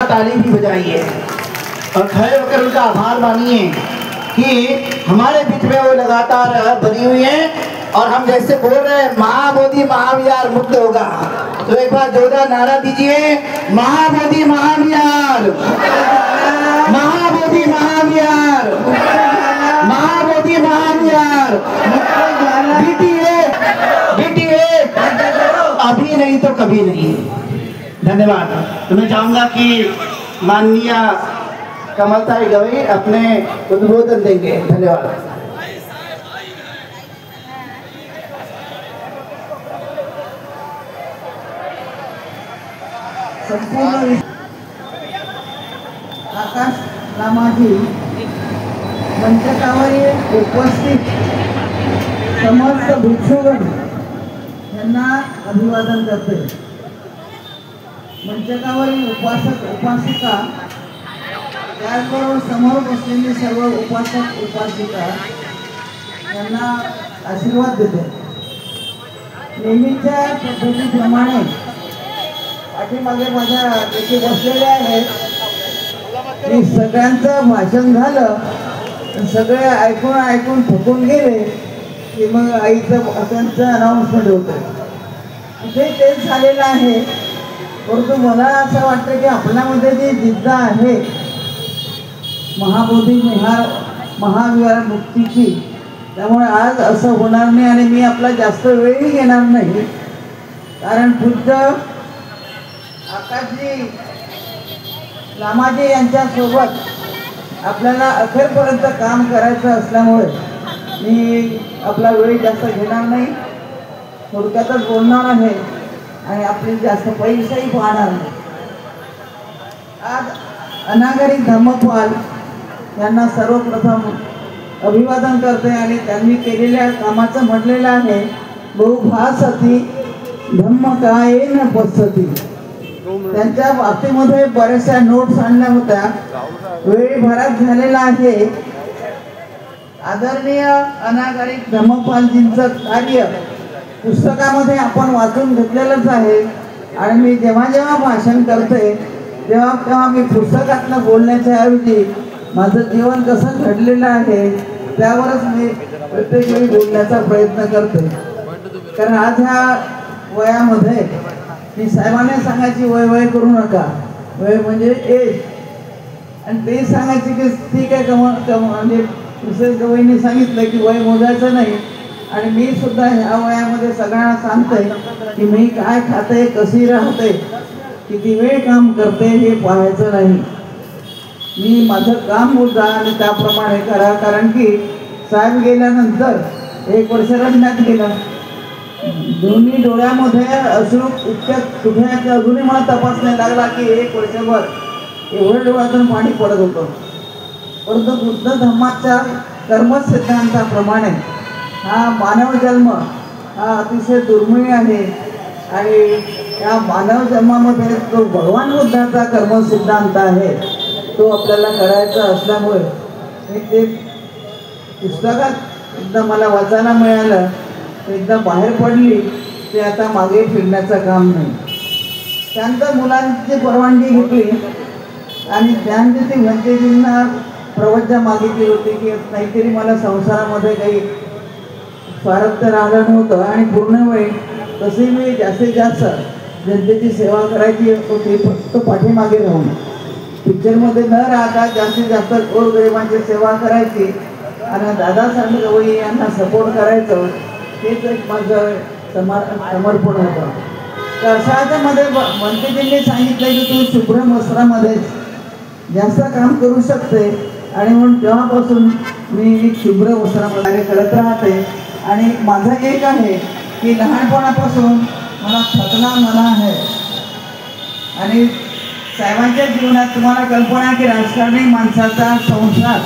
ताली भी बजाइए और खड़े होकर उनका आभार मानिए कि हमारे बीच में वो लगातार बनी हुई है। और हम जैसे बोल रहे हैं महाबोधि महाविहार मुक्त होगा, तो एक बार जोरदार नारा दीजिए, महाबोधि महाविहार, महाबोधि महाविहार, महाबोधि महाविहार। बीटीए अभी नहीं तो कभी नहीं। धन्यवाद। तो मैं चाहूंगा कि माननीय कमलताई गवई अपने उद्बोधन देंगे। धन्यवाद। संपूर्ण आकाश रामाजी मंचकावर उपस्थित समस्त भिक्षुगण यांना अभिवादन करते। मंचकावरील उपासक उपासिका त्याचबरोबर समोर बसलेले सर्व उपासक उपासिका यांना आशीर्वाद देते। नेहमीच्या पद्धतीप्रमाणे पाठीमागे माझ्या तिथे बसलेले आहेत, की सगळ्यांचं भाषण झालं, सगळे ऐकून थकून गेले की मग आईचं त्यांचं अनाउन्समेंट होतं। इथे तेच झालेलं आहे। परंतु मला असं वाटतं की आपल्यामध्ये जी जिद्द आहे महाबोधी महाविहार मुक्तीची, त्यामुळे आज असं होणार नाही आणि मी आपला जास्त वेळही घेणार नाही। कारण पूज्य आकाशजी लामाजी यांच्यासोबत आपल्याला अखेरपर्यंत काम करायचं असल्यामुळे मी आपला वेळ जास्त घेणार नाही, थोडक्यातच बोलणार आहे आणि आपली जास्त पैसाही पाहणार नाही। आज अनागरिक धम्मपाल यांना सर्वप्रथम अभिवादन करते आणि त्यांनी केलेल्या कामाचं म्हटलेलं आहे, बहुभासती धम्म कायेन पसती। त्यांच्या बाबतीमध्ये बऱ्याचशा नोट्स आणल्या होत्या, वेळ भरात झालेला आहे। आदरणीय अनागरिक धम्मपालजींचं कार्य पुस्तकामध्ये आपण वाचून घेतलेलंच आहे आणि मी जेव्हा भाषण करते तेव्हा मी पुस्तकातनं बोलण्याच्या ऐवजी माझं जीवन कसं घडलेलं आहे त्यावरच मी प्रत्येक वेळी बोलण्याचा प्रयत्न करते। कारण आज ह्या वयामध्ये मी साहेबांना सांगायची वय करू नका, वय म्हणजे एज, आणि ते सांगायचे की ठीक आहे म्हणजे मिसेस गवईंनी सांगितलं की वय मोजायचं नाही, आणि मी सुद्धा ह्या वयामध्ये सगळ्यांना सांगते की मी काय खाते, कशी राहते, किती वेळ काम करते हे पाहायचं नाही। मी माझं काम मोजा आणि त्याप्रमाणे करा। कारण की साहेब गेल्यानंतर 1 वर्ष रडण्यात गेलं, दोन्ही डोळ्यामध्ये अश्रू इतक्या कुठे अजूनही मला तपास नाही लागला की 1 वर्षभर एवढं डोळ्यातून पाणी पडत होतं। परंतु बुद्ध धर्माच्या कर्मसिद्धांताप्रमाणे हा मानव जन्म हा अतिशय दुर्मिळ आहे आणि या मानव जन्मामध्ये तो भगवान बुद्धाचा कर्मसिद्धांत आहे तो आपल्याला करायचा असल्यामुळे मी ते पुस्तकात एकदा मला वाचायला मिळालं, एकदा बाहेर पडली ते आता मागे फिरण्याचं काम नाही। त्यानंतर मुलांची परवानगी घेतली आणि त्यानंतर ती भंतेजींना प्रवचन मागितली होती की काहीतरी मला संसारामध्ये काही स्वारस्य राहिलं नव्हतं आणि पूर्ण वेळ तशी मी जास्तीत जास्त जनतेची सेवा करायची होती, फक्त पाठीमागे राहून पिक्चरमध्ये न राहता जास्तीत जास्त गोरगरिबांची सेवा करायची आणि दादासाहेब गवई यांना सपोर्ट करायचं, हेच एक माझं समर्पण होतं। तर अशामध्ये मंत्रीजींनी सांगितलं की तू शुभ्र वस्त्रामध्ये जास्त काम करू शकते आणि म्हणून तेव्हापासून मी शुभ्र वस्त्रामध्ये करत राहते। आणि माझं एक आहे की लहानपणापासून मला थकना मना आहे आणि साहेबांच्या जीवनात तुम्हाला कल्पना की राजकारणी माणसाचा संसार